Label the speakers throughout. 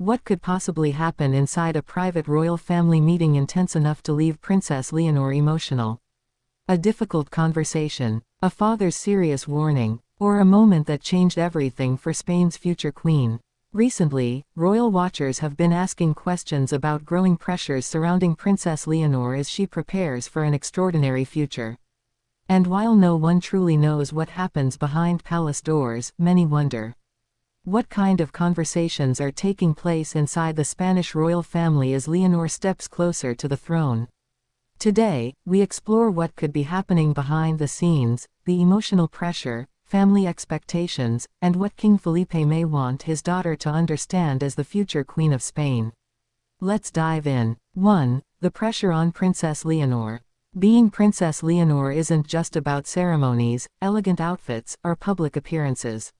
Speaker 1: What could possibly happen inside a private royal family meeting intense enough to leave Princess Leonor emotional? A difficult conversation, a father's serious warning, or a moment that changed everything for Spain's future queen? Recently, royal watchers have been asking questions about growing pressures surrounding Princess Leonor as she prepares for an extraordinary future. And while no one truly knows what happens behind palace doors, many wonder. What kind of conversations are taking place inside the Spanish royal family as Leonor steps closer to the throne? Today, we explore what could be happening behind the scenes, the emotional pressure, family expectations, and what King Felipe may want his daughter to understand as the future Queen of Spain. Let's dive in. 1. The pressure on Princess Leonor. Being Princess Leonor isn't just about ceremonies, elegant outfits, or public appearances.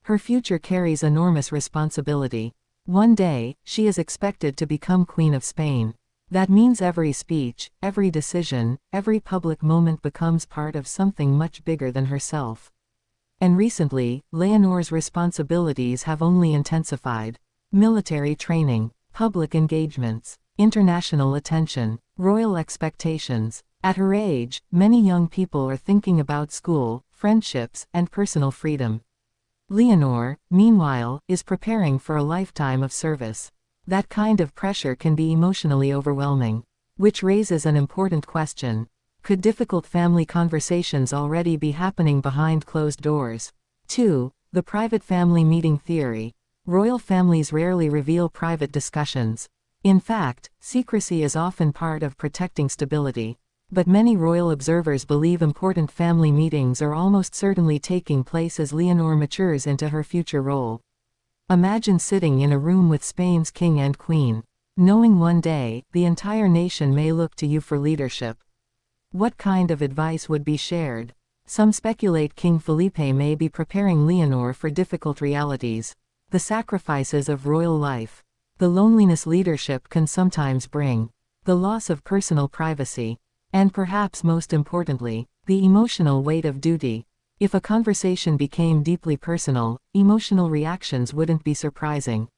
Speaker 1: Her future carries enormous responsibility. One day, she is expected to become Queen of Spain. That means every speech, every decision, every public moment becomes part of something much bigger than herself. And recently, Leonor's responsibilities have only intensified. Military training, public engagements, international attention, royal expectations. At her age, many young people are thinking about school, friendships, and personal freedom. Leonor, meanwhile, is preparing for a lifetime of service. That kind of pressure can be emotionally overwhelming. Which raises an important question. Could difficult family conversations already be happening behind closed doors? 2. The private family meeting theory. Royal families rarely reveal private discussions. In fact, secrecy is often part of protecting stability. But many royal observers believe important family meetings are almost certainly taking place as Leonor matures into her future role. Imagine sitting in a room with Spain's king and queen, knowing one day, the entire nation may look to you for leadership. What kind of advice would be shared? Some speculate King Felipe may be preparing Leonor for difficult realities. The sacrifices of royal life. The loneliness leadership can sometimes bring. The loss of personal privacy. And perhaps most importantly, the emotional weight of duty. If a conversation became deeply personal, emotional reactions wouldn't be surprising.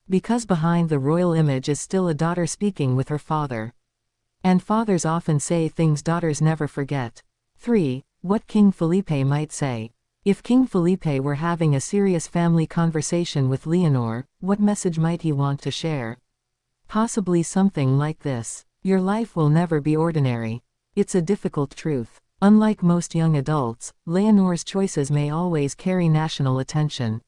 Speaker 1: Because behind the royal image is still a daughter speaking with her father. And fathers often say things daughters never forget. 3. What King Felipe might say. If King Felipe were having a serious family conversation with Leonor, what message might he want to share? Possibly something like this. Your life will never be ordinary. It's a difficult truth. Unlike most young adults, Leonor's choices may always carry national attention.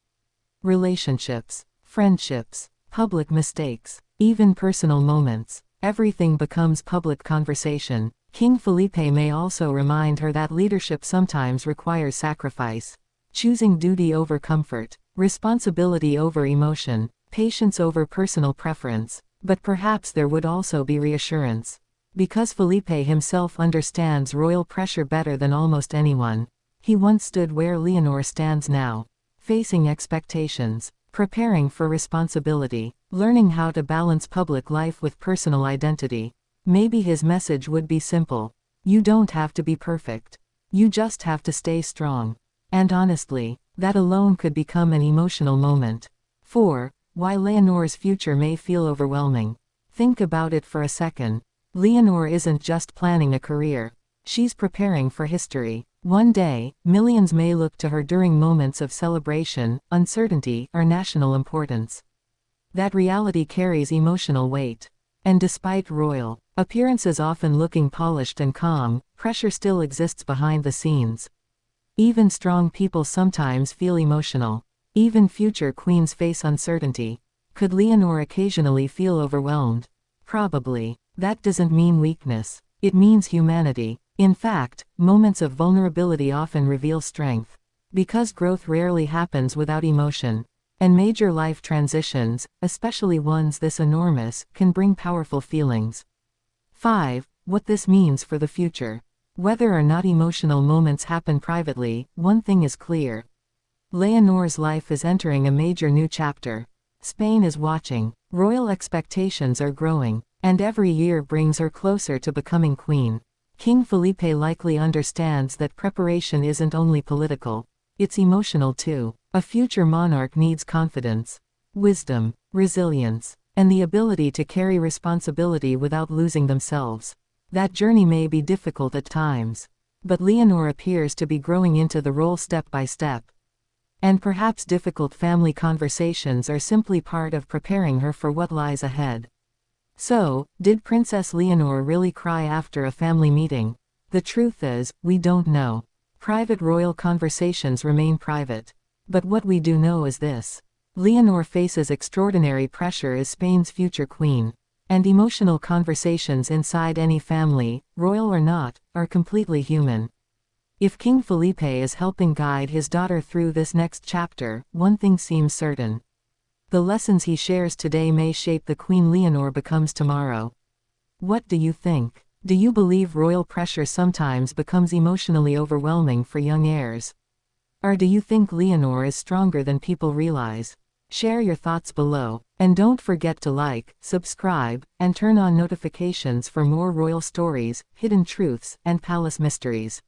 Speaker 1: Relationships, friendships, public mistakes, even personal moments. Everything becomes public conversation. King Felipe may also remind her that leadership sometimes requires sacrifice. Choosing duty over comfort, responsibility over emotion, patience over personal preference. But perhaps there would also be reassurance. Because Felipe himself understands royal pressure better than almost anyone. He once stood where Leonor stands now. Facing expectations, preparing for responsibility, learning how to balance public life with personal identity. Maybe his message would be simple. You don't have to be perfect. You just have to stay strong. And honestly, that alone could become an emotional moment. 4. Why Leonor's future may feel overwhelming. Think about it for a second. Leonor isn't just planning a career. She's preparing for history. One day, millions may look to her during moments of celebration, uncertainty, or national importance. That reality carries emotional weight. And despite royal appearances often looking polished and calm, pressure still exists behind the scenes. Even strong people sometimes feel emotional. Even future queens face uncertainty. Could Leonor occasionally feel overwhelmed? Probably. That doesn't mean weakness. It means humanity. In fact, moments of vulnerability often reveal strength. Because growth rarely happens without emotion. And major life transitions, especially ones this enormous, can bring powerful feelings. 5. What this means for the future. Whether or not emotional moments happen privately, one thing is clear. Leonor's life is entering a major new chapter. Spain is watching. Royal expectations are growing. And every year brings her closer to becoming queen. King Felipe likely understands that preparation isn't only political. It's emotional too. A future monarch needs confidence, wisdom, resilience, and the ability to carry responsibility without losing themselves. That journey may be difficult at times, but Leonor appears to be growing into the role step by step. And perhaps difficult family conversations are simply part of preparing her for what lies ahead. So, did Princess Leonor really cry after a family meeting? The truth is, we don't know. Private royal conversations remain private. But what we do know is this. Leonor faces extraordinary pressure as Spain's future queen. And emotional conversations inside any family, royal or not, are completely human. If King Felipe is helping guide his daughter through this next chapter, one thing seems certain. The lessons he shares today may shape the Queen Leonor becomes tomorrow. What do you think? Do you believe royal pressure sometimes becomes emotionally overwhelming for young heirs? Or do you think Leonor is stronger than people realize? Share your thoughts below, and don't forget to like, subscribe, and turn on notifications for more royal stories, hidden truths, and palace mysteries.